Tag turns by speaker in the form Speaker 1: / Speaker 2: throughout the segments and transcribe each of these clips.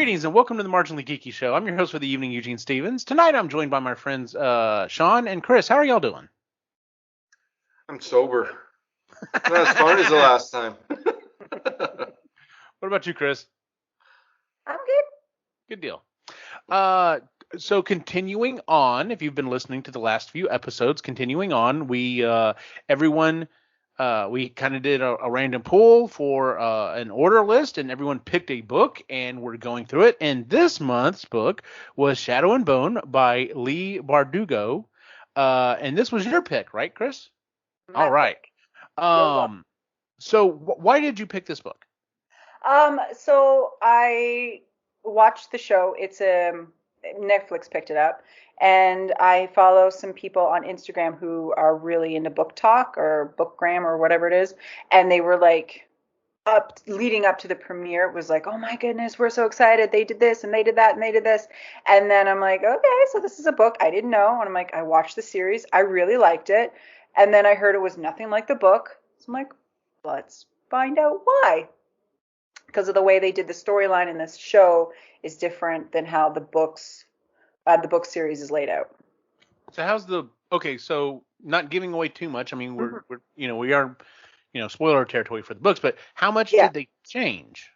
Speaker 1: Greetings and welcome to the Marginally Geeky Show. I'm your host for the evening, Eugene Stevens. Tonight I'm joined by my friends Sean and Kris. How are y'all doing?
Speaker 2: I'm sober. Not as fun as the last time.
Speaker 1: What about you, Kris?
Speaker 3: I'm good.
Speaker 1: Good deal. So continuing on, if you've been listening to the last few episodes, we kind of did a random poll for an order list, and everyone picked a book, and we're going through it. And this month's book was Shadow and Bone by Leigh Bardugo. And this was your pick, right, Kris? All right. So why did you pick this book?
Speaker 3: So I watched the show. It's Netflix picked it up, and I follow some people on Instagram who are really into book talk or bookgram or whatever it is, and they were like leading up to the premiere. It was like, oh my goodness, we're so excited. They did this and they did that and they did this. And then I'm like, okay, so this is a book I didn't know. And I'm like, I watched the series. I really liked it. And then I heard it was nothing like the book. So I'm like, let's find out why. Because of the way they did the storyline in this show is different than how the book series is laid out.
Speaker 1: So so not giving away too much. I mean, we are spoiler territory for the books, but how much did they change?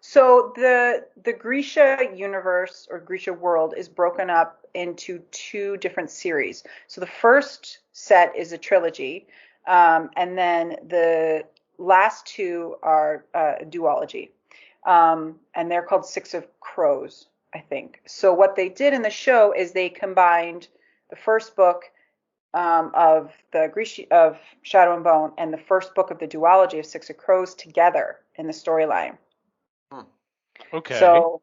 Speaker 3: So the Grisha universe or Grisha world is broken up into two different series. So the first set is a trilogy, and then the last two are a duology, and they're called Six of Crows, I think. So what they did in the show is they combined the first book of the Grisha of Shadow and Bone and the first book of the duology of Six of Crows together in the storyline.
Speaker 1: Okay.
Speaker 3: So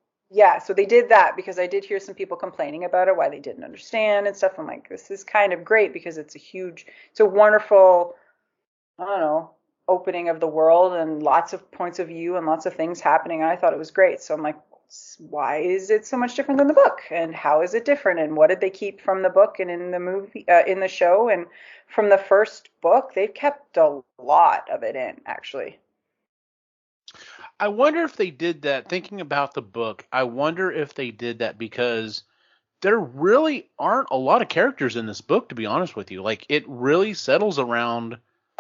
Speaker 3: they did that because I did hear some people complaining about it, why they didn't understand and stuff. I'm like, this is kind of great because it's a wonderful, I don't know, opening of the world and lots of points of view and lots of things happening. And I thought it was great. So I'm like, why is it so much different than the book? And how is it different? And what did they keep from the book and in the movie, in the show? And from the first book, they've kept a lot of it in, actually.
Speaker 1: I wonder if they did that, thinking about the book, I wonder if they did that because there really aren't a lot of characters in this book, to be honest with you. Like, it really settles around,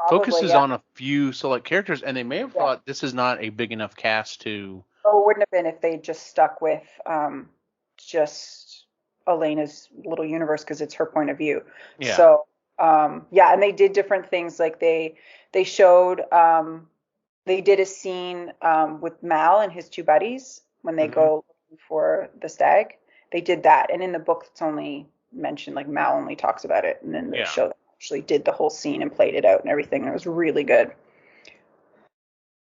Speaker 1: focuses on a few select characters, and they may have thought this is not a big enough cast to...
Speaker 3: Oh, it wouldn't have been if they just stuck with just Elena's little universe because it's her point of view. Yeah. So, and they did different things. Like they showed... they did a scene with Mal and his two buddies when they go looking for the stag. They did that. And in the book, it's only mentioned, like Mal only talks about it. And then the show actually did the whole scene and played it out and everything. And it was really good.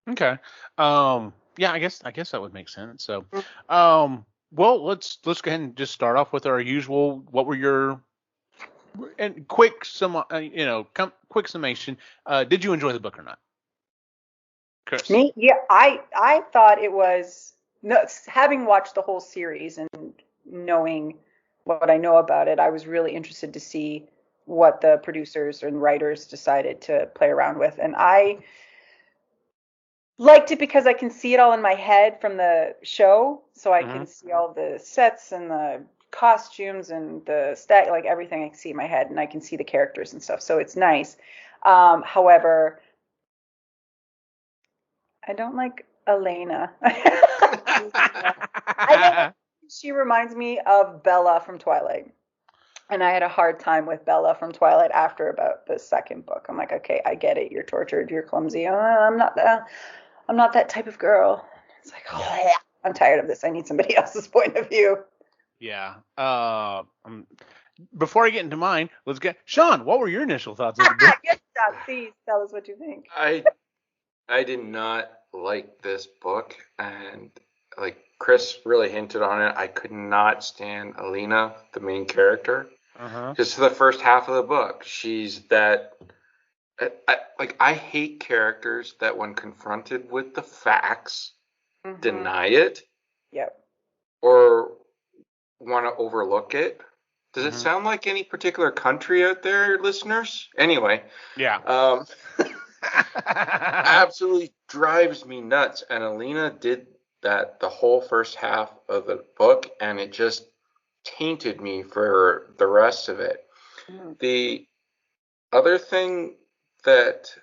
Speaker 1: Okay. I guess that would make sense. So, well, let's go ahead and just start off with our usual. What were your quick summation? Did you enjoy the book or not? Kris.
Speaker 3: Me? Yeah, I thought it was, having watched the whole series and knowing what I know about it, I was really interested to see what the producers and writers decided to play around with. And I liked it because I can see it all in my head from the show. So I can see all the sets and the costumes and the like everything I can see in my head, and I can see the characters and stuff. So it's nice. However, I don't like Elena. She reminds me of Bella from Twilight. And I had a hard time with Bella from Twilight after about the second book. I'm like, okay, I get it. You're tortured. You're clumsy. I'm not that type of girl. It's like, I'm tired of this. I need somebody else's point of view.
Speaker 1: Yeah. Before I get into mine, let's get Sean. What were your initial thoughts of the book?
Speaker 3: Yes, Sean, please tell us what you think.
Speaker 2: I did not like this book, and like Kris really hinted on it, I could not stand Elena, the main character. Just for the first half of the book, she's that. I hate characters that, when confronted with the facts, deny it.
Speaker 3: Yep.
Speaker 2: Or want to overlook it. Does it sound like any particular country out there, listeners? Anyway.
Speaker 1: Yeah.
Speaker 2: Absolutely drives me nuts. And Elena did that the whole first half of the book, and it just tainted me for the rest of it. Mm. The other thing that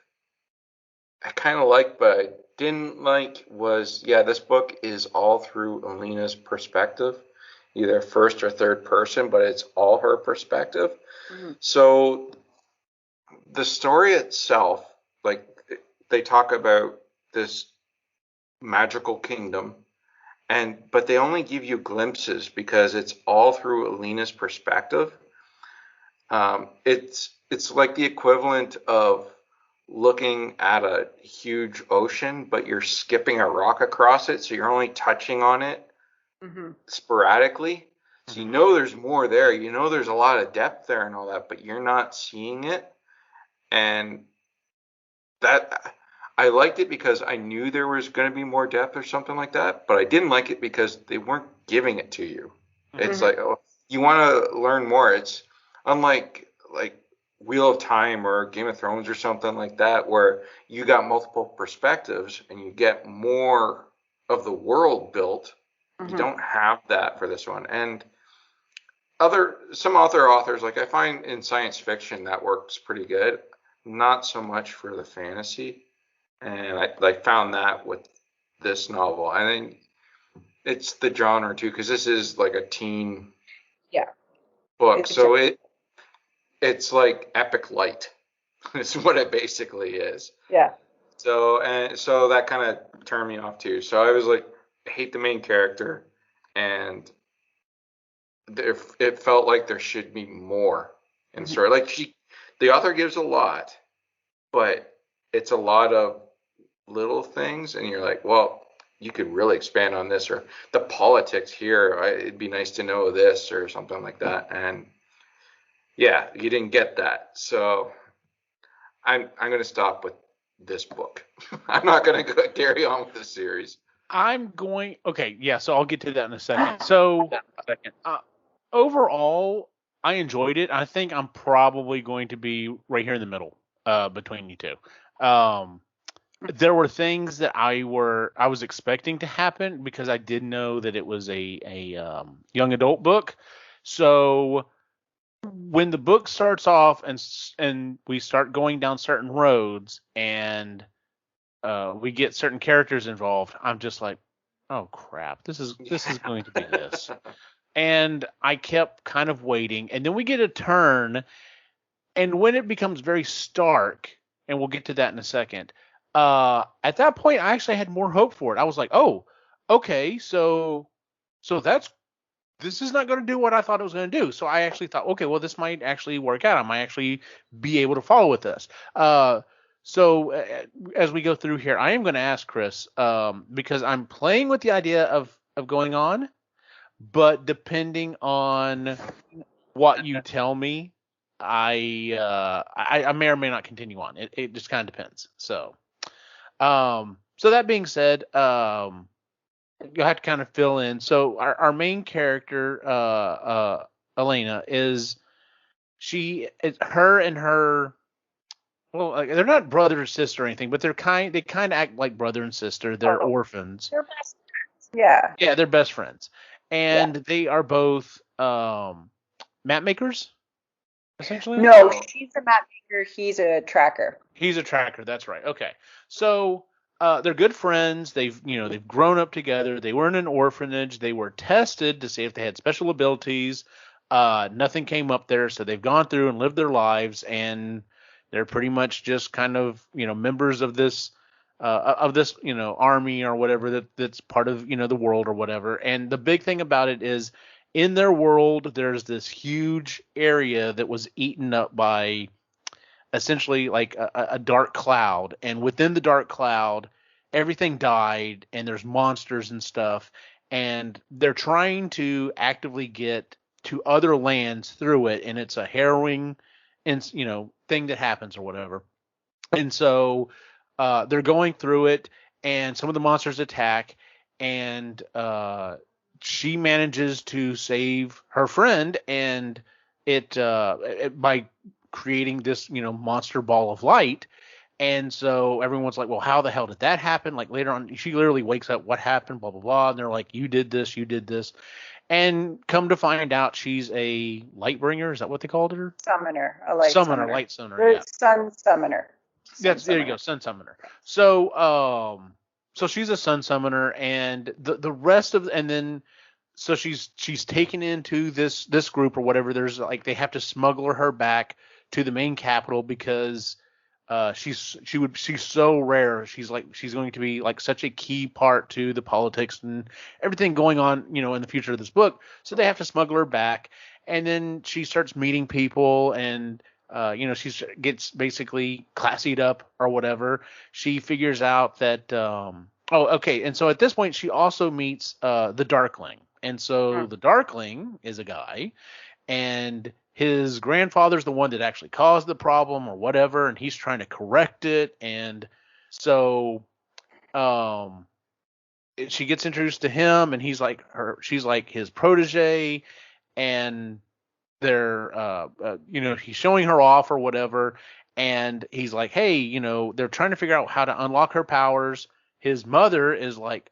Speaker 2: I kind of liked, but I didn't like was, this book is all through Alina's perspective, either first or third person, but it's all her perspective. Mm-hmm. So the story itself, like they talk about this magical kingdom, but they only give you glimpses because it's all through Alina's perspective. It's like the equivalent of looking at a huge ocean, but you're skipping a rock across it, so you're only touching on it sporadically. So you know there's more there. You know there's a lot of depth there and all that, but you're not seeing it. And that I liked it because I knew there was going to be more depth or something like that, but I didn't like it because they weren't giving it to you. It's like, oh, you want to learn more. It's unlike like Wheel of Time or Game of Thrones or something like that, where you got multiple perspectives and you get more of the world built. You don't have that for this one. And some other authors, like I find in science fiction that works pretty good. Not so much for the fantasy. And I found that with this novel. I think it's the genre too, because this is like a teen book. So it's like epic light. Is what it basically is. Yeah. So that kind of turned me off too. So I was like, I hate the main character, and it felt like there should be more in the story. Like the author gives a lot, but it's a lot of little things, and you're like, well, you could really expand on this, or the politics here. It'd be nice to know this, or something like that. And yeah, you didn't get that. So I'm going to stop with this book. I'm not going to carry on with the series.
Speaker 1: Okay, yeah, so I'll get to that in a second. So, overall, I enjoyed it. I think I'm probably going to be right here in the middle between you two. There were things that I was expecting to happen because I did know that it was a young adult book. So when the book starts off and we start going down certain roads and we get certain characters involved, I'm just like, oh crap, this is going to be this. And I kept kind of waiting, and then we get a turn, and when it becomes very stark, and we'll get to that in a second, at that point I actually had more hope for it. I was like, oh, okay, so this is not going to do what I thought it was going to do. So I actually thought, okay, well, this might actually work out. I might actually be able to follow with this. So as we go through here, I am going to ask Kris, because I'm playing with the idea of going on, but depending on what you tell me, I may or may not continue on. It just kind of depends. So that being said, you'll have to kind of fill in. So our main character, Elena, her and her. Well, they're not brother or sister or anything, but they kind of act like brother and sister. They're orphans.
Speaker 3: They're best friends. Yeah.
Speaker 1: Yeah, they're best friends, and they are both map makers, essentially.
Speaker 3: No, she's a map maker. He's a tracker.
Speaker 1: He's a tracker. That's right. Okay, so they're good friends. They've grown up together. They were in an orphanage. They were tested to see if they had special abilities. Nothing came up there, so they've gone through and lived their lives, and they're pretty much just kind of, members of this army or whatever that's part of, the world or whatever. And the big thing about it is, in their world, there's this huge area that was eaten up by essentially like a dark cloud. And within the dark cloud, everything died, and there's monsters and stuff. And they're trying to actively get to other lands through it. And it's a harrowing thing that happens or whatever. And so they're going through it, and some of the monsters attack, and she manages to save her friend, and it by creating this monster ball of light, And so everyone's like, well, how the hell did that happen? Like later on, she literally wakes up, what happened, blah, blah, blah. And they're like, you did this, you did this. And come to find out, she's a light bringer. Is that what they called her?
Speaker 3: Summoner, a light summoner.
Speaker 1: Light summoner,
Speaker 3: The
Speaker 1: yeah.
Speaker 3: sun summoner.
Speaker 1: There you go, sun summoner. So she's a sun summoner, and the rest of, and then so she's taken into this group or whatever. There's like they have to smuggle her back to the main capital because she's so rare. She's going to be like such a key part to the politics and everything going on, in the future of this book. So they have to smuggle her back, and then she starts meeting people, and she gets basically classied up or whatever. She figures out that and so at this point she also meets the Darkling, and so the Darkling is a guy, and his grandfather's the one that actually caused the problem or whatever, and he's trying to correct it. And so she gets introduced to him, and she's like his protege, and they're he's showing her off or whatever, and he's like, hey, they're trying to figure out how to unlock her powers. His mother is like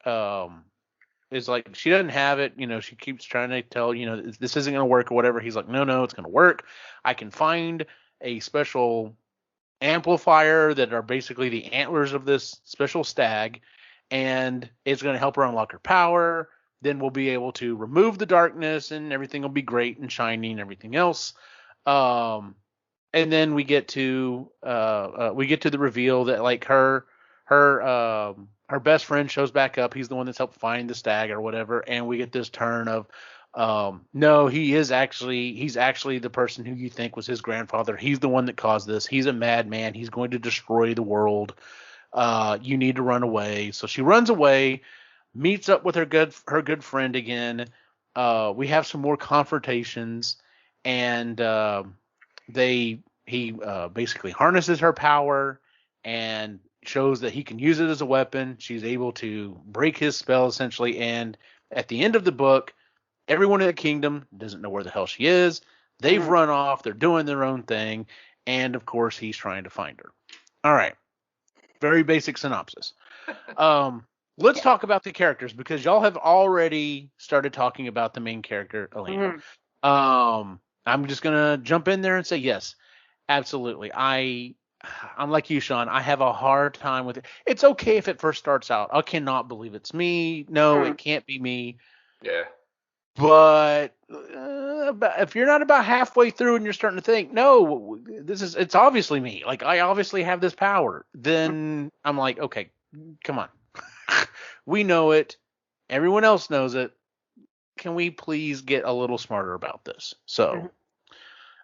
Speaker 1: she doesn't have it. She keeps trying to tell, this isn't going to work or whatever. He's like, no, it's going to work. I can find a special amplifier that are basically the antlers of this special stag, and it's going to help her unlock her power. Then we'll be able to remove the darkness, and everything will be great and shiny and everything else. And then we get to the reveal that like her best friend shows back up. He's the one that's helped find the stag or whatever. And we get this turn of, no, he's actually the person who you think was his grandfather. He's the one that caused this. He's a madman. He's going to destroy the world. You need to run away. So she runs away, meets up with her good friend again. We have some more confrontations, and he basically harnesses her power and shows that he can use it as a weapon. She's able to break his spell essentially, and at the end of the book, everyone in the kingdom doesn't know where the hell she is. They've run off. They're doing their own thing, and of course, he's trying to find her. All right, very basic synopsis. Let's talk about the characters, because y'all have already started talking about the main character, Elena. I'm just gonna jump in there and say yes, absolutely. I'm like you, Sean. I have a hard time with it. It's okay if it first starts out, I cannot believe it's me. No, it can't be me.
Speaker 2: Yeah.
Speaker 1: But if you're not about halfway through and you're starting to think, no, it's obviously me. Like, I obviously have this power. Then I'm like, okay, come on. We know it. Everyone else knows it. Can we please get a little smarter about this? So,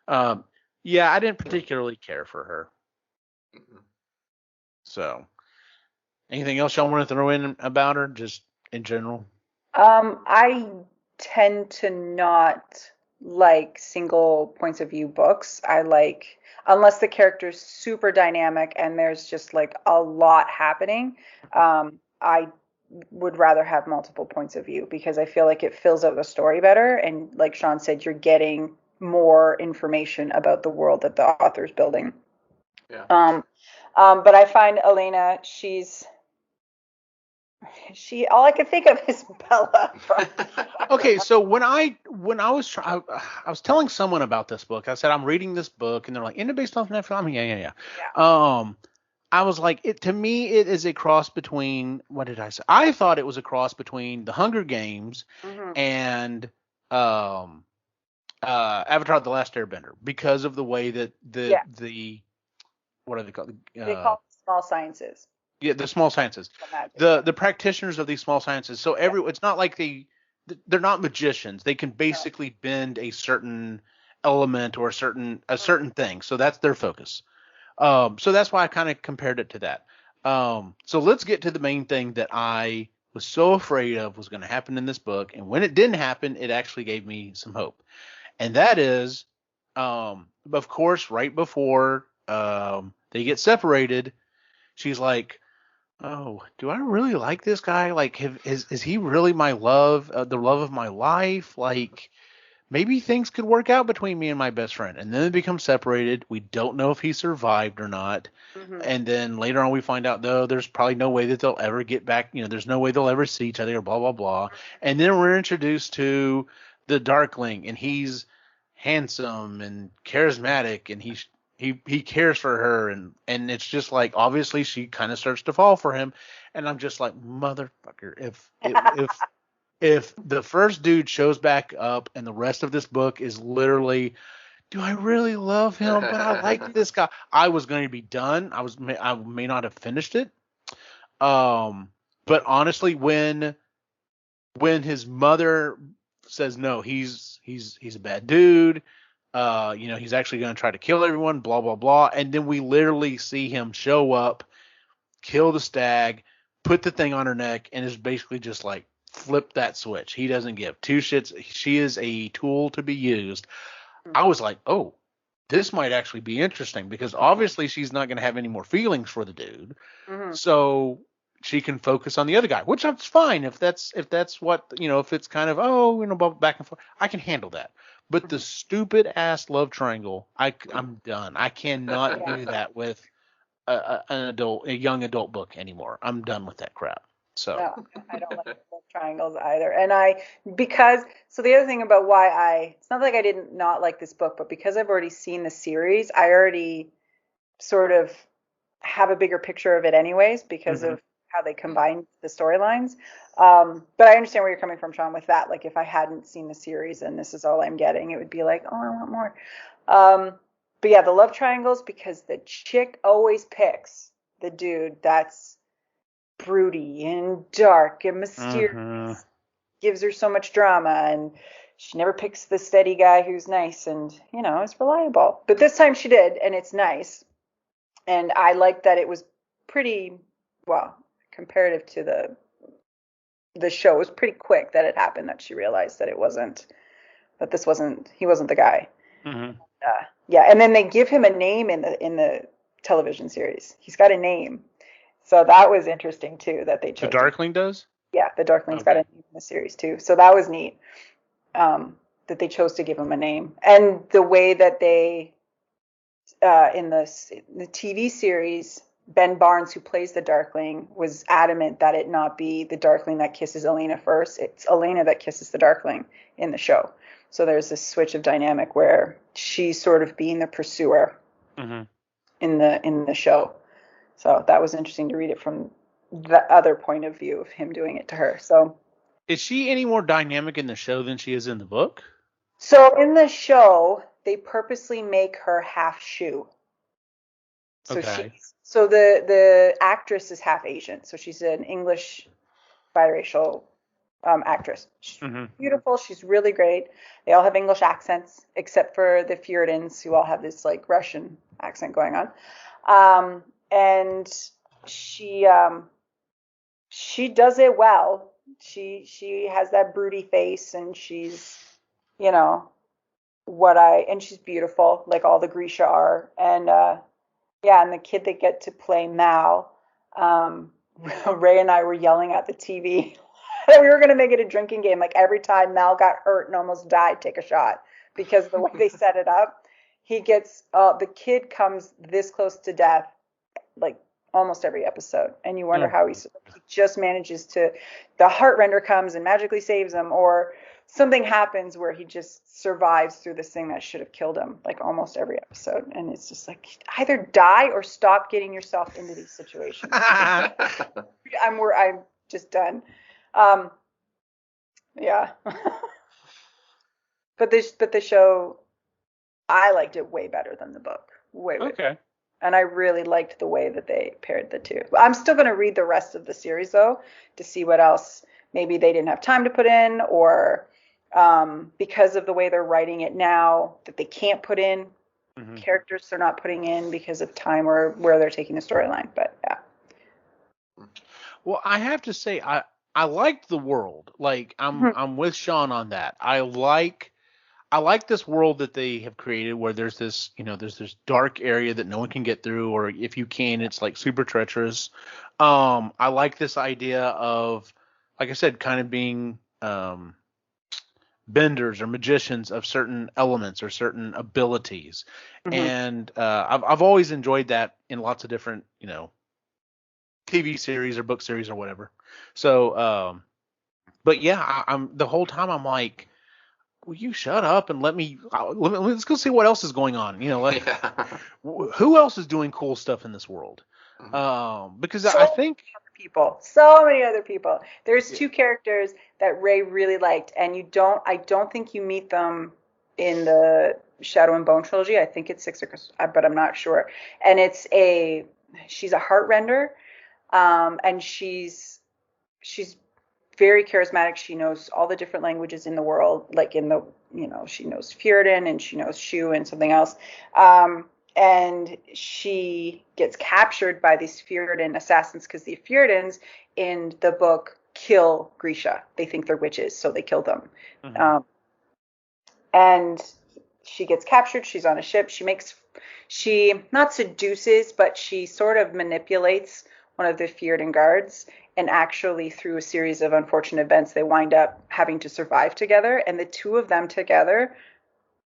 Speaker 1: I didn't particularly care for her. So, anything else y'all want to throw in about her, just in general?
Speaker 3: I tend to not like single points of view books. I like, unless the character's super dynamic and there's just like a lot happening, I would rather have multiple points of view, because I feel like it fills out the story better. And like Sean said, you're getting more information about the world that the author's building.
Speaker 2: Yeah.
Speaker 3: But I find Elena, all I can think of is Bella.
Speaker 1: Okay, so when I was telling someone about this book, I said I'm reading this book, and they're like, "Isn't it based off Netflix?" I mean, yeah. I was like, to me, it is a cross between, what did I say? I thought it was a cross between The Hunger Games and Avatar: The Last Airbender, because of the way that the what are they called?
Speaker 3: They call it small sciences.
Speaker 1: Yeah, the small sciences. The practitioners of these small sciences. So it's not like they're not magicians. They can basically bend a certain element or a certain thing. So that's their focus. So that's why I kind of compared it to that. So let's get to the main thing that I was so afraid of was going to happen in this book. And when it didn't happen, it actually gave me some hope. And that is, of course, right before they get separated, she's like, oh, do I really like this guy? Like, is he really my love, the love of my life? Like, maybe things could work out between me and my best friend. And then they become separated. We don't know if he survived or not.
Speaker 3: Mm-hmm.
Speaker 1: And then later on, we find out, though, there's probably no way that they'll ever get back. There's no way they'll ever see each other, or blah, blah, blah. And then we're introduced to the Darkling, and he's handsome and charismatic, and he cares for her. And it's just like, obviously, she kind of starts to fall for him. And I'm just like, motherfucker, if the first dude shows back up and the rest of this book is literally, do I really love him? But I like this guy. I was going to be done. I may not have finished it. But honestly, when his mother says no, he's a bad dude. He's actually going to try to kill everyone. Blah blah blah. And then we literally see him show up, kill the stag, put the thing on her neck, and is basically just like, flip that switch. He doesn't give two shits. She is a tool to be used. I was like, oh, this might actually be interesting, because obviously she's not going to have any more feelings for the dude.
Speaker 3: Mm-hmm.
Speaker 1: So she can focus on the other guy, which that's fine. If that's what, if it's kind of, back and forth, I can handle that. But the stupid ass love triangle, I'm done. I cannot do that with a young adult book anymore. I'm done with that crap. So
Speaker 3: no, I don't like love triangles either. And the other thing about why it's not like I didn't not like this book, but because I've already seen the series, I already sort of have a bigger picture of it anyways, because of how they combine the storylines. But I understand where you're coming from, Sean, with that. Like, if I hadn't seen the series and this is all I'm getting, it would be like, oh, I want more. But yeah, the love triangles, because the chick always picks the dude that's broody and dark and mysterious, gives her so much drama, and she never picks the steady guy who's nice and is reliable. But this time she did, and it's nice. And I liked that it was pretty, well, comparative to the show, it was pretty quick that it happened, that she realized that he wasn't the guy. Yeah, and then they give him a name in the television series. He's got a name. So that was interesting too, that they chose.
Speaker 1: The Darkling does?
Speaker 3: Yeah, the Darkling's got a name in the series too. So that was neat, that they chose to give him a name. And the way that they, in the TV series, Ben Barnes, who plays the Darkling, was adamant that it not be the Darkling that kisses Elena first. It's Elena that kisses the Darkling in the show. So there's this switch of dynamic where she's sort of being the pursuer in the show. So that was interesting to read it from the other point of view of him doing it to her. So,
Speaker 1: is she any more dynamic in the show than she is in the book?
Speaker 3: So in the show, they purposely make her half Shu. So the actress is half Asian. So she's an English biracial actress. She's beautiful. She's really great. They all have English accents, except for the Fjordans, who all have this like Russian accent going on. And she does it well. She has that broody face, and she's, and she's beautiful, like all the Grisha are. And and the kid that get to play Mal, Ray and I were yelling at the TV that we were going to make it a drinking game. Like, every time Mal got hurt and almost died, take a shot, because the way they set it up, the kid comes this close to death, like almost every episode, and you wonder how he just manages to, the heart render comes and magically saves him, or something happens where he just survives through this thing that should have killed him, like almost every episode. And it's just like, either die or stop getting yourself into these situations. I'm just done. Yeah. But the show, I liked it way better than the book. Way better. And I really liked the way that they paired the two. I'm still going to read the rest of the series, though, to see what else maybe they didn't have time to put in, or because of the way they're writing it now, that they can't put in characters they're not putting in because of time or where they're taking the storyline. But yeah.
Speaker 1: Well, I have to say, I liked the world. Like, I'm with Sean on that. I like this world that they have created, where there's this, there's this dark area that no one can get through, or if you can, it's like super treacherous. I like this idea of, like I said, kind of being benders or magicians of certain elements or certain abilities.
Speaker 3: Mm-hmm.
Speaker 1: And I've always enjoyed that in lots of different, TV series or book series or whatever. So, but yeah, I'm the whole time I'm like, will you shut up and let's go see what else is going on? Like
Speaker 2: Yeah.
Speaker 1: who else is doing cool stuff in this world? Because
Speaker 3: So
Speaker 1: I think
Speaker 3: so many other people. There's two characters that Ray really liked, and I don't think you meet them in the Shadow and Bone trilogy. I think it's six, but I'm not sure. And she's a heartrender, and she's very charismatic. She knows all the different languages in the world, like she knows Fjordan and she knows Shu and something else. And she gets captured by these Fjordan assassins because the Fjordans in the book kill Grisha. They think they're witches, so they kill them.
Speaker 1: Mhm.
Speaker 3: And she gets captured. She's on a ship. She not seduces, but she sort of manipulates one of the Fjordan guards. And actually, through a series of unfortunate events, they wind up having to survive together. And the two of them together,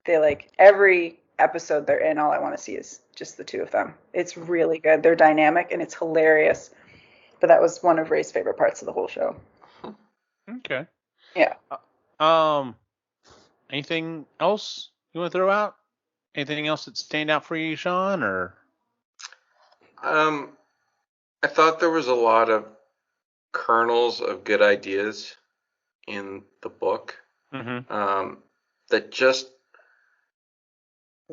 Speaker 3: they like every episode they're in, all I want to see is just the two of them. It's really good. They're dynamic and it's hilarious. But that was one of Ray's favorite parts of the whole show.
Speaker 1: Okay.
Speaker 3: Yeah.
Speaker 1: Anything else you want to throw out? Anything else that stand out for you, Sean? Or
Speaker 2: I thought there was a lot of kernels of good ideas in the book that just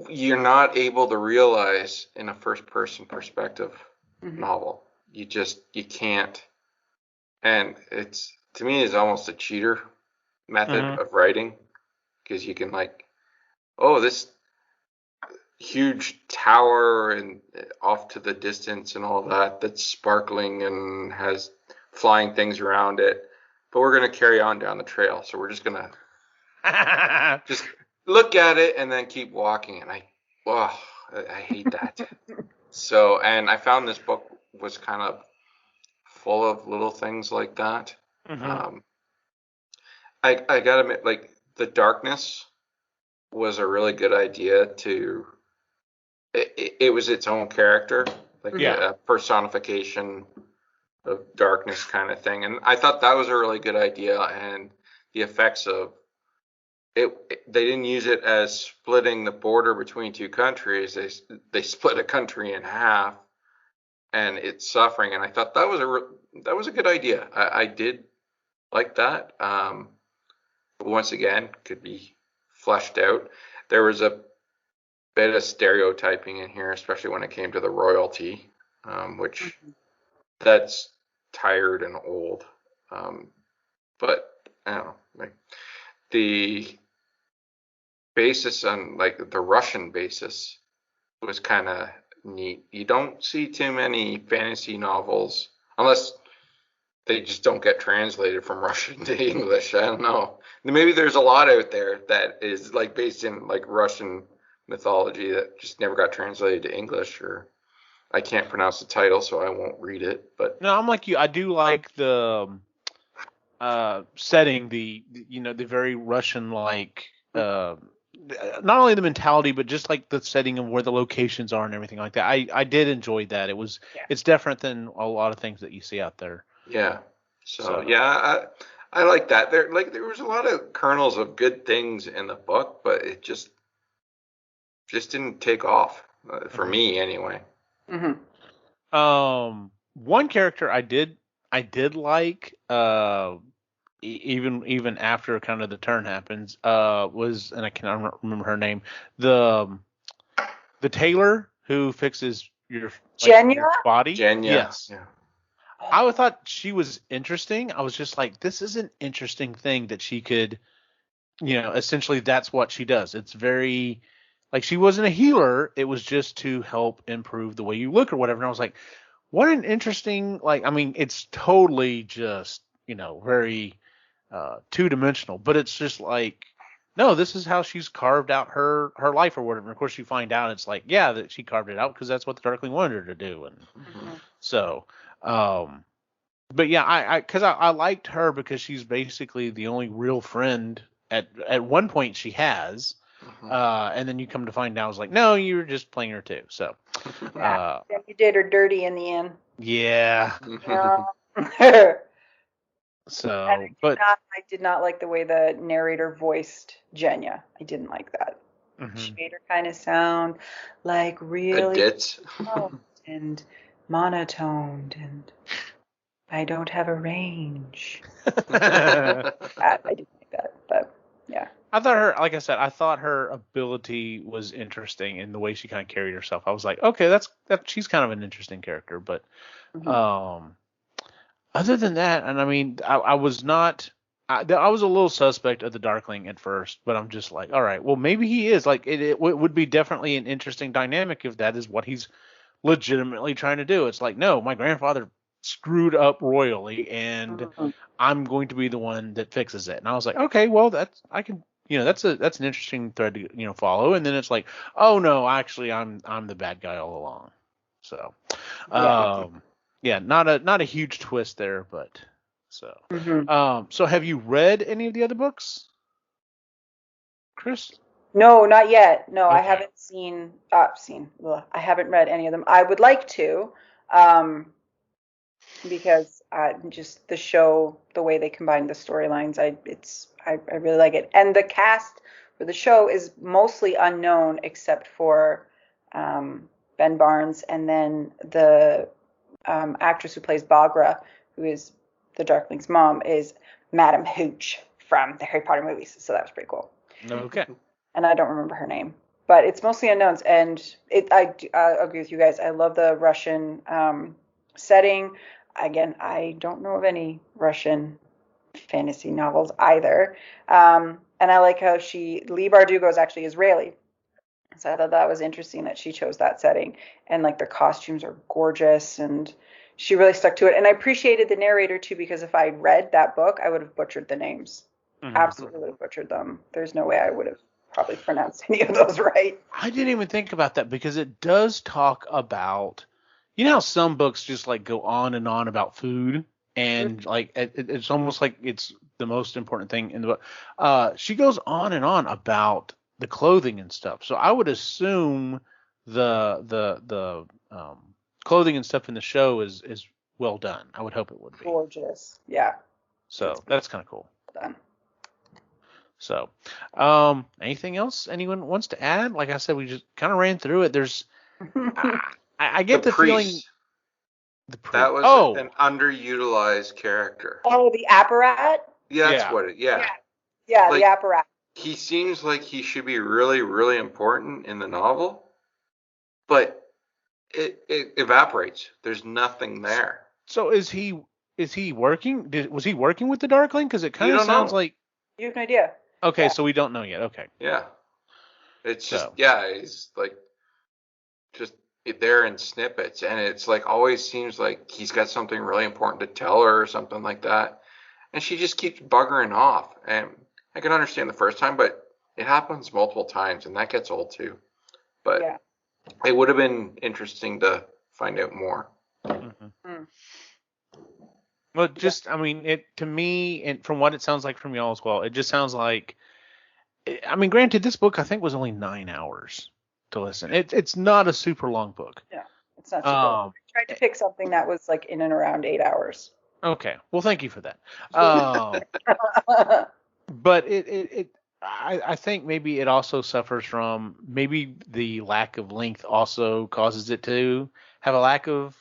Speaker 2: you're not able to realize in a first-person perspective novel. You can't, and it's to me is almost a cheater method of writing because you can this huge tower and off to the distance and all that's sparkling and has flying things around it, but we're going to carry on down the trail, so we're just going to just look at it and then keep walking. And I hate that. So, and I found this book was kind of full of little things like that. I gotta admit, like the darkness was a really good idea it was its own character, like a personification of darkness kind of thing. And I thought that was a really good idea. And the effects of they didn't use it as splitting the border between two countries. They split a country in half and it's suffering. And I thought that was a good idea. I did like that. Once again, could be fleshed out. There was a bit of stereotyping in here, especially when it came to the royalty, which that's tired and old. But I don't know, like the basis on like the Russian basis was kind of neat. You don't see too many fantasy novels unless they just don't get translated from Russian to English. I don't know. Maybe there's a lot out there that is like based in like Russian mythology that just never got translated to English, or I can't pronounce the title, so I won't read it. But
Speaker 1: no, I'm like you. I do like the setting, the very Russian like not only the mentality but just like the setting of where the locations are and everything like that. I did enjoy that. It's different than a lot of things that you see out there.
Speaker 2: Yeah. So yeah, I like that. There was a lot of kernels of good things in the book, but it just didn't take off for me anyway.
Speaker 1: One character I did like even after kind of the turn happens was, and I cannot remember her name, the tailor who fixes your body.
Speaker 2: Jenya.
Speaker 1: Yes.
Speaker 2: Yeah.
Speaker 1: I thought she was interesting. I was just like, this is an interesting thing that she could, essentially that's what she does. It's very like she wasn't a healer. It was just to help improve the way you look or whatever. And I was like, what an interesting, like, I mean, it's totally just, very two-dimensional, but it's just like, no, this is how she's carved out her life or whatever. And of course you find out it's like, yeah, that she carved it out because that's what the Darkling wanted her to do. And so, but yeah, I liked her because she's basically the only real friend at one point she has, and then you come to find out it's like, no, you were just playing her too. So,
Speaker 3: Yeah, you did her dirty in the end.
Speaker 1: yeah. So, but
Speaker 3: I did not like the way the narrator voiced Jenya. I didn't like that. She made her kind of sound like really soft and monotoned, and I don't have a range. I didn't like that, but yeah.
Speaker 1: I thought her, like I said, I thought her ability was interesting in the way she kind of carried herself. I was like, okay, that she's kind of an interesting character, but other than that, and I mean, I was not. I was a little suspect of the Darkling at first, but I'm just like, all right, well, maybe he is. Like, it would be definitely an interesting dynamic if that is what he's legitimately trying to do. It's like, no, my grandfather screwed up royally, and I'm going to be the one that fixes it. And I was like, okay, well, that's an interesting thread to follow. And then it's like, oh no, actually, I'm the bad guy all along. So, yeah, not a huge twist there, but so. So have you read any of the other books, Kris?
Speaker 3: No, not yet. No,
Speaker 1: Okay.
Speaker 3: I haven't seen. I haven't read any of them. I would like to, because just the show, the way they combine the storylines, I really like it. And the cast for the show is mostly unknown except for Ben Barnes, and then the actress who plays Bagra, who is the Darkling's mom, is Madame Hooch from the Harry Potter movies. So that was pretty cool.
Speaker 1: Okay.
Speaker 3: And I don't remember her name, but it's mostly unknowns. And I agree with you guys. I love the Russian setting. Again, I don't know of any Russian fantasy novels either. And I like how Leigh Bardugo is actually Israeli. So I thought that was interesting that she chose that setting. And like the costumes are gorgeous, and she really stuck to it. And I appreciated the narrator too, because if I read that book, I would have butchered the names. Absolutely butchered them. There's no way I would have probably pronounced any of those right.
Speaker 1: I didn't even think about that, because it does talk about, how some books just like go on and on about food, and like it's almost like it's the most important thing in the book. She goes on and on about the clothing and stuff. So I would assume the clothing and stuff in the show is well done. I would hope it would be.
Speaker 3: Gorgeous. Yeah.
Speaker 1: So that's kind of cool.
Speaker 3: Done.
Speaker 1: So, anything else anyone wants to add? Like I said, we just kind of ran through it. There's, I get the feeling.
Speaker 2: That was an underutilized character.
Speaker 3: Oh, the apparat?
Speaker 2: Yeah, that's what it. Yeah.
Speaker 3: Yeah, like, the apparat.
Speaker 2: He seems like he should be really, really important in the novel, but it evaporates. There's nothing there.
Speaker 1: So is he working? Was he working with the Darkling? Because it kind of sounds like.
Speaker 3: You have no idea.
Speaker 1: Okay, so we don't know yet. Okay.
Speaker 2: Yeah. It's just he's like just there in snippets, and it's like always seems like he's got something really important to tell her or something like that, and she just keeps buggering off. And I can understand the first time, but it happens multiple times, and that gets old too. But it would have been interesting to find out more.
Speaker 1: Well, just, I mean, to me, and from what it sounds like from y'all as well, it just sounds like, I mean, granted, this book I think was only 9 hours to listen. It's not a super long book.
Speaker 3: Yeah, it's not super long. I tried to pick something that was like in and around 8 hours.
Speaker 1: Okay, well, thank you for that. But I think maybe it also suffers from, maybe the lack of length also causes it to have a lack of,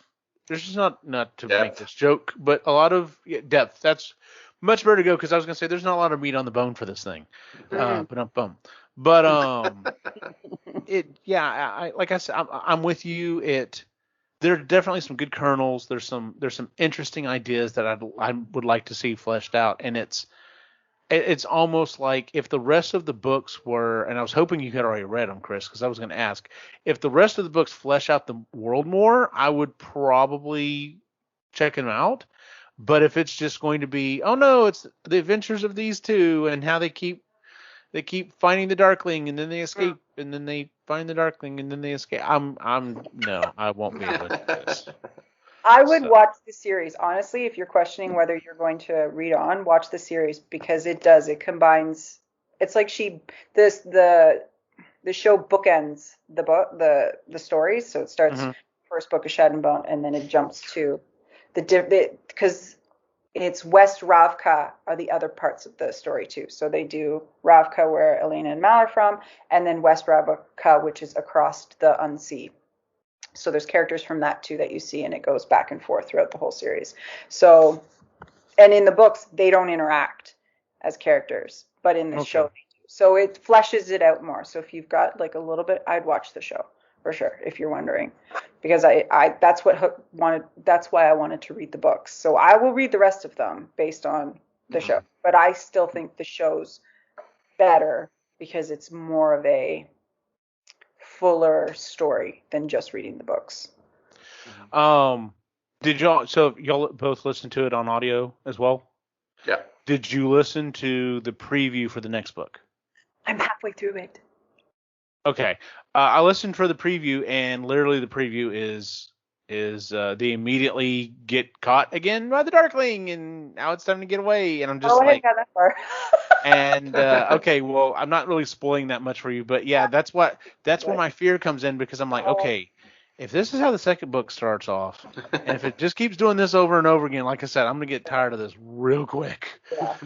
Speaker 1: there's just not to
Speaker 2: depth.
Speaker 1: Make this joke, but a lot of depth. That's much better to go, because I was gonna say there's not a lot of meat on the bone for this thing. But like I said, I'm with you. There are definitely some good kernels. There's some interesting ideas that I would like to see fleshed out, and it's almost like if the rest of the books were, and I was hoping you had already read them, Kris, because I was going to ask, if the rest of the books flesh out the world more, I would probably check them out. But if it's just going to be, oh no, it's the adventures of these two and how they keep finding the Darkling, and then they escape, and then they find the Darkling, and then they escape, I won't be able to do this.
Speaker 3: I would watch the series. Honestly, if you're questioning whether you're going to read on, watch the series, because it combines It's like the show bookends the stories. So it starts first book of Shed and Bone, and then it jumps to because it's West Ravka are the other parts of the story too. So they do Ravka, where Elena and Mal are from, and then West Ravka, which is across the Unsea. So there's characters from that too that you see, and it goes back and forth throughout the whole series. So, and in the books, they don't interact as characters, but in the show they do. So it fleshes it out more. So if you've got like a little bit, I'd watch the show for sure, if you're wondering, because that's why I wanted to read the books. So I will read the rest of them based on the show, but I still think the show's better because it's more of a fuller story than just reading the books.
Speaker 1: Did y'all both listen to it on audio as well?
Speaker 2: Yeah.
Speaker 1: Did you listen to the preview for the next book?
Speaker 3: I'm halfway through it.
Speaker 1: Okay. I listened for the preview, and literally the preview is they immediately get caught again by the Darkling, and now it's time to get away. And I'm just
Speaker 3: I hadn't got that far.
Speaker 1: And okay, well, I'm not really spoiling that much for you, but yeah, that's where my fear comes in, because I'm like, okay, if this is how the second book starts off, and if it just keeps doing this over and over again, like I said, I'm gonna get tired of this real quick.
Speaker 3: Yeah.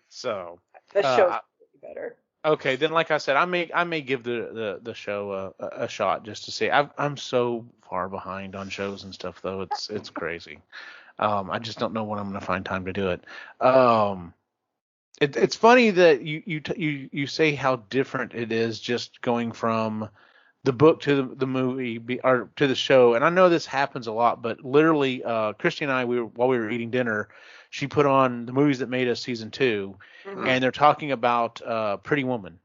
Speaker 1: So
Speaker 3: the show's better.
Speaker 1: Okay, then like I said, I may give the show a shot just to see. I'm so far behind on shows and stuff, though. It's crazy. I just don't know when I'm gonna find time to do it. It's funny that you say how different it is just going from the book to the movie or to the show. And I know this happens a lot, but literally, Christy and I, while we were eating dinner, she put on the movies that made us season 2, and they're talking about Pretty Woman,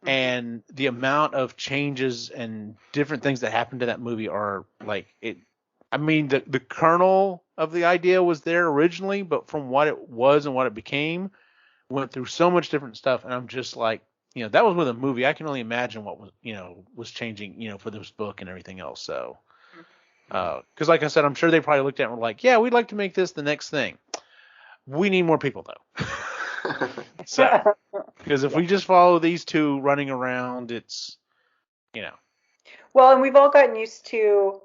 Speaker 1: and the amount of changes and different things that happen to that movie are like it. I mean, the kernel of the idea was there originally, but from what it was and what it became, went through so much different stuff, and I'm just like, that was with a movie. I can only imagine what was changing, for this book and everything else. So, because like I said, I'm sure they probably looked at it and were like, yeah, we'd like to make this the next thing. We need more people though. So, because if we just follow these two running around, it's,
Speaker 3: Well, and we've all gotten used to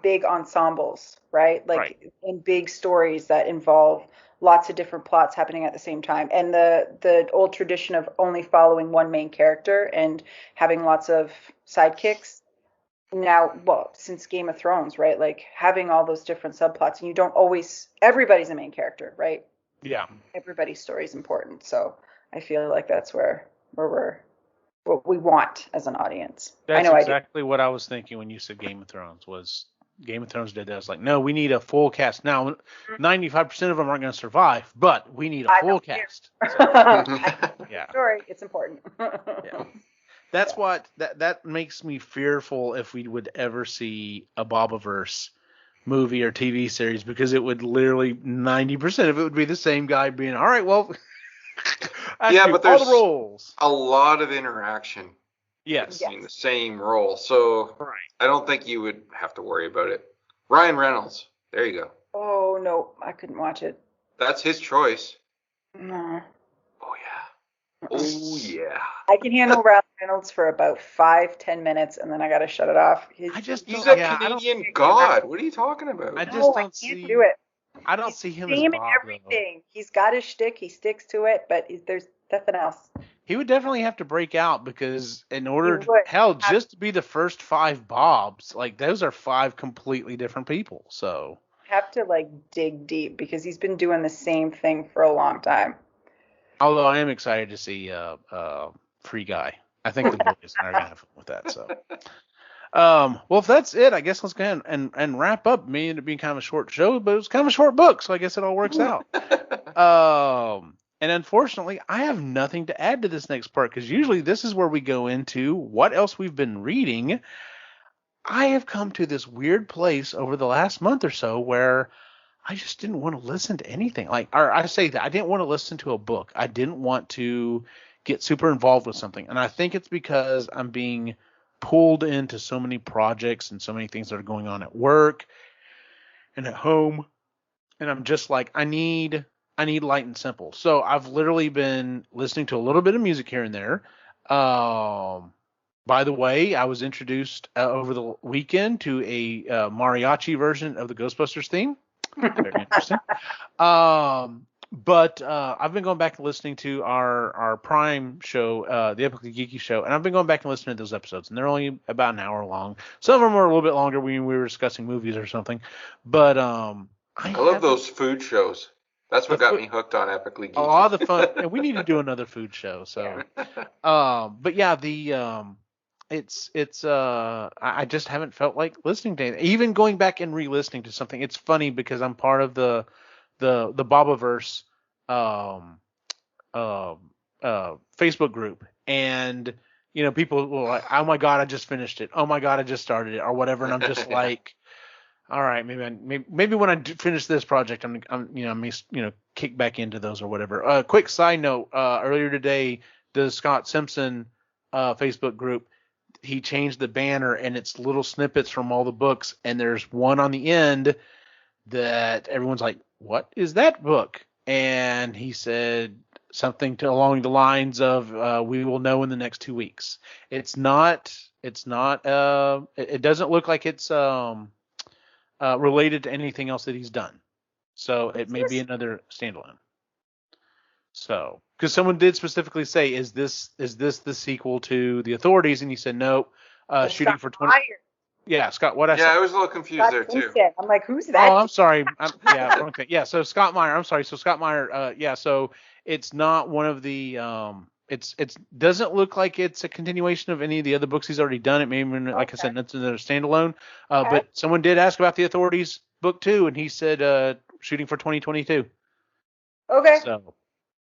Speaker 3: big ensembles, right? Like in big stories that involve lots of different plots happening at the same time. And the old tradition of only following one main character and having lots of sidekicks. Now, well, since Game of Thrones, right? Like having all those different subplots, and you don't always, everybody's a main character, right?
Speaker 1: Yeah.
Speaker 3: Everybody's story is important. So I feel like that's where we're, what we want as an audience.
Speaker 1: That's exactly what I was thinking when you said Game of Thrones was. Game of Thrones did that. I was like, no, we need a full cast. Now, 95% of them aren't going to survive, but we need a full cast. So,
Speaker 3: yeah. Story, it's important.
Speaker 1: Yeah. That's what that makes me fearful if we would ever see a Bobaverse movie or TV series, because it would literally 90% of it would be the same guy being, all right, well,
Speaker 2: yeah, but there's
Speaker 1: all the roles.
Speaker 2: A lot of interaction.
Speaker 1: Yes.
Speaker 2: In the same role. So I don't think you would have to worry about it. Ryan Reynolds. There you go.
Speaker 3: Oh, no. I couldn't watch it.
Speaker 2: That's his choice.
Speaker 3: No.
Speaker 2: Oh, yeah. Oh, yeah.
Speaker 3: I can handle Ryan Reynolds for about 5-10 minutes, and then I got to shut it off.
Speaker 2: He's a Canadian god. What are you talking about?
Speaker 1: I just don't see.
Speaker 3: Do it.
Speaker 1: I don't see him as Bob,
Speaker 3: everything. Though. He's got his shtick. He sticks to it, but there's nothing else.
Speaker 1: He would definitely have to break out, because in order just to be the first 5 Bobs, like those are 5 completely different people. So
Speaker 3: have to like dig deep, because he's been doing the same thing for a long time.
Speaker 1: Although I am excited to see Free Guy. I think the boys are gonna have fun with that. So well, if that's it, I guess let's go ahead and wrap up. Me and it being kind of a short show, but it was kind of a short book, so I guess it all works out. And unfortunately, I have nothing to add to this next part, because usually this is where we go into what else we've been reading. I have come to this weird place over the last month or so where I just didn't want to listen to anything. Or I say that I didn't want to listen to a book. I didn't want to get super involved with something. And I think it's because I'm being pulled into so many projects and so many things that are going on at work and at home. And I'm just like, I need I need light and simple. So I've literally been listening to a little bit of music here and there. By the way, I was introduced over the weekend to a mariachi version of the Ghostbusters theme. Very interesting. But I've been going back and listening to our Prime show, the Epically Geeky show, and I've been going back and listening to those episodes, and they're only about an hour long. Some of them are a little bit longer when we were discussing movies or something. But
Speaker 2: I love those food shows. That's what got me hooked on Epically Geeky.
Speaker 1: A lot of the fun, and we need to do another food show. So, but yeah, I just haven't felt like listening to anything. Even going back and re-listening to something. It's funny because I'm part of the Bobaverse Facebook group, and people will like, oh my god, I just finished it. Oh my god, I just started it, or whatever, and I'm just like, all right, maybe when I finish this project, I'm kick back into those or whatever. Quick side note: earlier today, the Scott Simpson Facebook group, he changed the banner and it's little snippets from all the books, and there's one on the end that everyone's like, "What is that book?" And he said something along the lines of, "We will know in the next 2 weeks." It's not. It doesn't look like it's related to anything else that he's done. So it may be another standalone. So, because someone did specifically say, "Is this the sequel to The Authorities?" And he said, "No." Shooting for 20. Yeah, Scott. What I said?
Speaker 2: Yeah, I was a little confused there too.
Speaker 3: I'm like, who's that?
Speaker 1: Oh, I'm sorry. Wrong thing. Yeah, so Scott Meyer. I'm sorry. So Scott Meyer. Yeah, so it's not one of the. It's doesn't look like it's a continuation of any of the other books he's already done. It may even, like I said, that's another standalone. But someone did ask about The Authorities book 2, and he said shooting for 2022.
Speaker 3: Okay.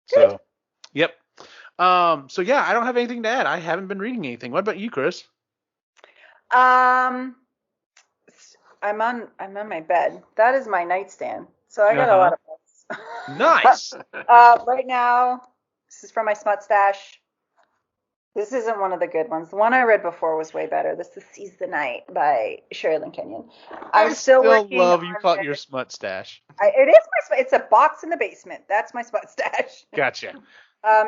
Speaker 1: So yep. So yeah, I don't have anything to add. I haven't been reading anything. What about you, Kris?
Speaker 3: I'm on my bed. That is my nightstand. So I got a lot of books.
Speaker 1: Nice.
Speaker 3: Right now, this is from my smut stash. This isn't one of the good ones. The one I read before was way better. This is Seize the Night by Sherilyn Kenyon.
Speaker 1: I still love you call it your smut stash.
Speaker 3: It is my smut. It's a box in the basement. That's my smut stash.
Speaker 1: Gotcha.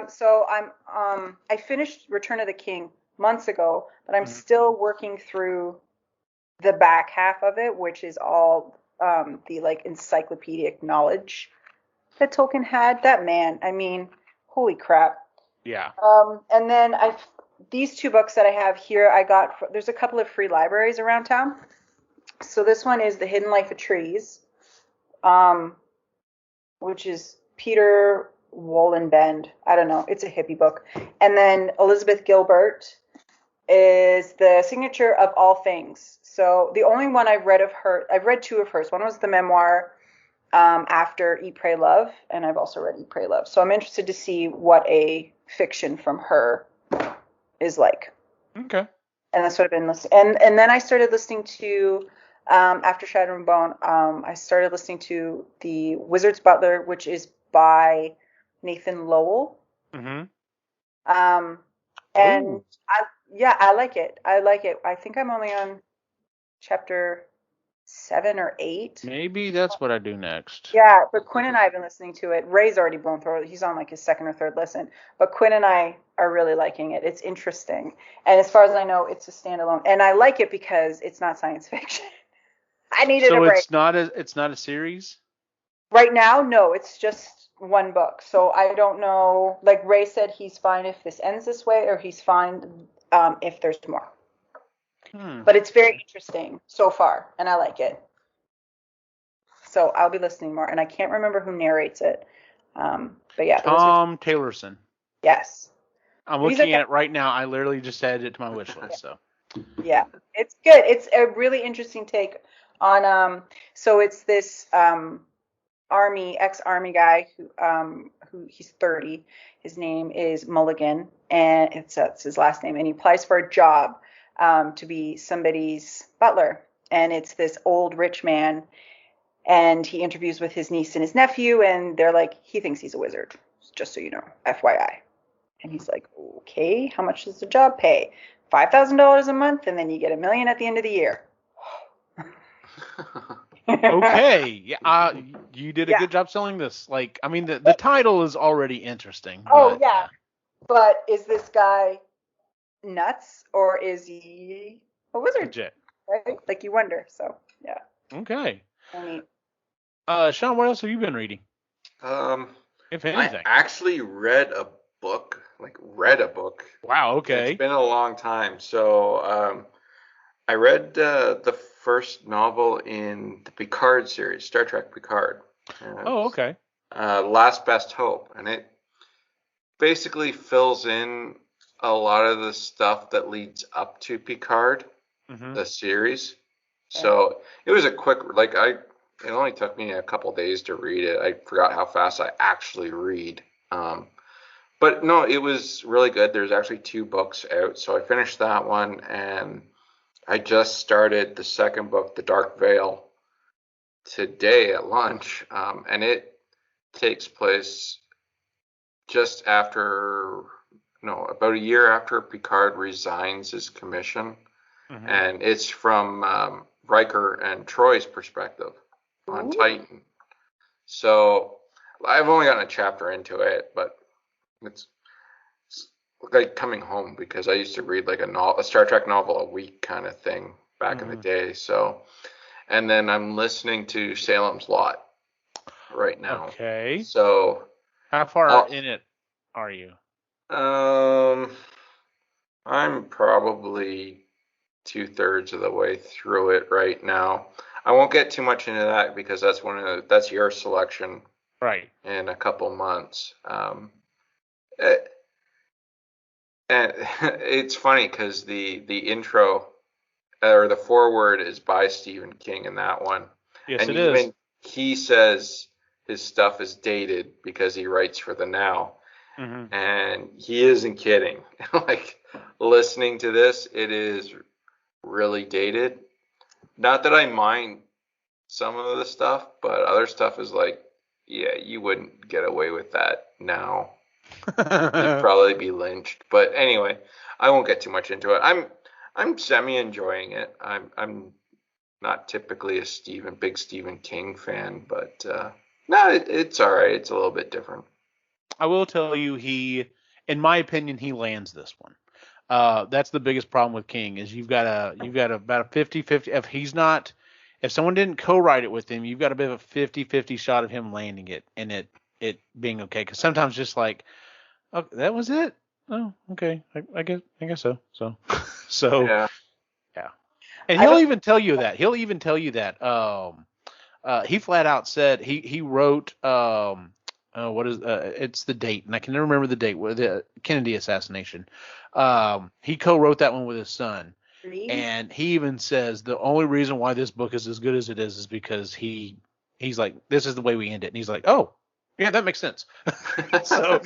Speaker 3: So I finished Return of the King months ago, but I'm still working through the back half of it, which is all the like encyclopedic knowledge that Tolkien had. That man, I mean, holy crap.
Speaker 1: Yeah.
Speaker 3: And then these 2 books that I have here, there's a couple of free libraries around town. So this one is The Hidden Life of Trees, which is Peter Wollenbend. I don't know. It's a hippie book. And then Elizabeth Gilbert is The Signature of All Things. So the only one I've read 2 of hers. One was the memoir after Eat, Pray, Love, and I've also read Eat, Pray, Love. So I'm interested to see what a fiction from her is like.
Speaker 1: Okay.
Speaker 3: And that's what I've been listening. And then I started listening to after Shadow and Bone. I started listening to The Wizard's Butler, which is by Nathan Lowell.
Speaker 1: Mm-hmm.
Speaker 3: And I like it. I think I'm only on chapter 7 or 8.
Speaker 1: Maybe that's what I do next.
Speaker 3: Yeah, but Quinn and I have been listening to it. Ray's already blown through it. He's on like his 2nd or 3rd listen. But Quinn and I are really liking it. It's interesting. And as far as I know, it's a standalone. And I like it because it's not science fiction. I needed a break.
Speaker 1: So it's not a series?
Speaker 3: Right now, no. It's just one book. So I don't know. Like Ray said, he's fine if this ends this way, or he's fine if there's more. But it's very interesting so far, and I like it. So I'll be listening more, and I can't remember who narrates it. But yeah,
Speaker 1: Tom Taylorson.
Speaker 3: Yes.
Speaker 1: I'm looking at it right now. I literally just added it to my wish list. So.
Speaker 3: Yeah, it's good. It's a really interesting take on. So it's this ex-army guy who he's 30. His name is Mulligan, and it's his last name, and he applies for a job to be somebody's butler, and it's this old rich man, and he interviews with his niece and his nephew, and they're like, he thinks he's a wizard, just so you know, FYI. And he's like, okay, how much does the job pay? $5,000 a month, and then you get $1 million at the end of the year.
Speaker 1: Okay, yeah, you did a good job selling this. Like, I mean, the title is already interesting.
Speaker 3: Oh
Speaker 1: But,
Speaker 3: yeah, but is this guy nuts or is he a wizard?
Speaker 1: legit.
Speaker 3: Right? Like you wonder. So yeah.
Speaker 1: Okay.
Speaker 3: Neat.
Speaker 1: Sean, what else have you been reading,
Speaker 2: Um,
Speaker 1: if
Speaker 2: I
Speaker 1: anything?
Speaker 2: actually read a book.
Speaker 1: Wow.
Speaker 2: It's
Speaker 1: Okay.
Speaker 2: been a long time. So I read the first novel in the Picard series, Star Trek Picard.
Speaker 1: Oh, okay.
Speaker 2: Last Best Hope, and it basically fills in a lot of the stuff that leads up to Picard,
Speaker 1: Mm-hmm.
Speaker 2: the series.
Speaker 3: Okay.
Speaker 2: So it was a quick, it only took me a couple days to read it. I forgot how fast I actually read. But no, it was really good. There's actually 2 books out, so I finished that one, and I just started the second book, The Dark Veil, today at lunch, and it takes place just after, no, about a year after Picard resigns his commission,
Speaker 1: Mm-hmm.
Speaker 2: and it's from Riker and Troy's perspective on
Speaker 3: Ooh.
Speaker 2: Titan. So I've only gotten a chapter into it, but it's like coming home because I used to read like a Star Trek novel a week kind of thing back in the day. So, and then I'm listening to Salem's Lot right now.
Speaker 1: Okay.
Speaker 2: So,
Speaker 1: How far in it are you?
Speaker 2: I'm probably 2/3 of the way through it right now. I won't get too much into that because that's your selection,
Speaker 1: Right.
Speaker 2: in a couple months. And it's funny because the intro or the foreword is by Stephen King in that one.
Speaker 1: Yes,
Speaker 2: And
Speaker 1: it is.
Speaker 2: even he says his stuff is dated because he writes for the now.
Speaker 1: Mm-hmm.
Speaker 2: And he isn't kidding. Like, listening to this, it is really dated. Not that I mind some of the stuff, but other stuff is like, yeah, you wouldn't get away with that now. You'd probably be lynched. But anyway, I won't get too much into it. I'm semi enjoying it. I'm not typically a big Stephen King fan, but no, it's all right. It's a little bit different.
Speaker 1: I will tell you, in my opinion, he lands this one. That's the biggest problem with King is you've got about a 50-50. If someone didn't co-write it with him, you've got a bit of a 50-50 shot of him landing it and it being okay. Because sometimes just like, oh, that was it. Oh, okay. I guess so. So
Speaker 2: Yeah.
Speaker 1: yeah. And he'll even tell you that. He flat out said he wrote what is it's the date, and I can never remember the date with the Kennedy assassination. He co-wrote that one with his son, and he even says the only reason why this book is as good as it is because he's like, this is the way we end it, and he's like, oh yeah, that makes sense. So,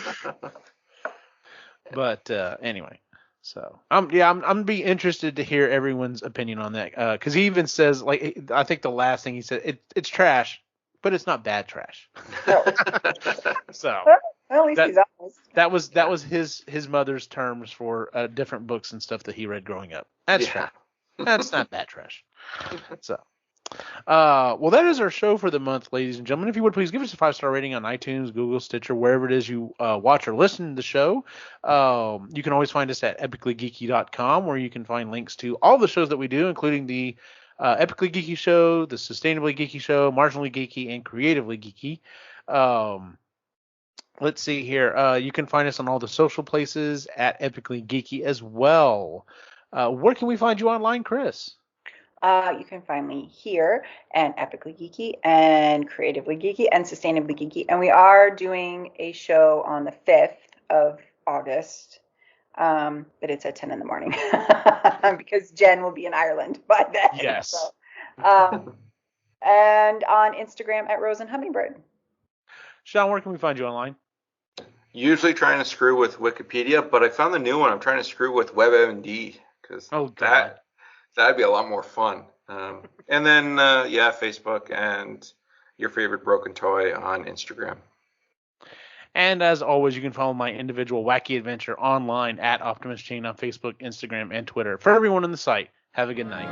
Speaker 1: but anyway. So I'm gonna be interested to hear everyone's opinion on that because he even says, like, I think the last thing he said, it's trash, but it's not bad trash.
Speaker 3: No.
Speaker 1: So
Speaker 3: well, at least he's honest.
Speaker 1: that was his mother's terms for different books and stuff that he read growing up. That's trash. That's not bad trash. So. Well, that is our show for the month, ladies and gentlemen. If you would please give us a 5-star rating on iTunes, Google, Stitcher, wherever it is you watch or listen to the show. You can always find us at epicallygeeky.com, where you can find links to all the shows that we do, including the Epically Geeky Show, the Sustainably Geeky Show, Marginally Geeky, and Creatively Geeky. Let's see here. You can find us on all the social places at Epically Geeky as well. Where can we find you online, Kris?
Speaker 3: You can find me here and Epically Geeky and Creatively Geeky and Sustainably Geeky. And we are doing a show on the 5th of August, but it's at 10 in the morning because Jen will be in Ireland by then.
Speaker 1: Yes.
Speaker 3: So, and on Instagram at Rose and Hummingbird.
Speaker 2: Sean, where can we find you online? Usually trying to screw with Wikipedia, but I found the new one. I'm trying to screw with WebMD because that'd be a lot more fun. And then, Facebook and your favorite broken toy on Instagram.
Speaker 1: And as always, you can follow my individual wacky adventure online at Optimus Chain on Facebook, Instagram, and Twitter. For everyone on the site, have a good night.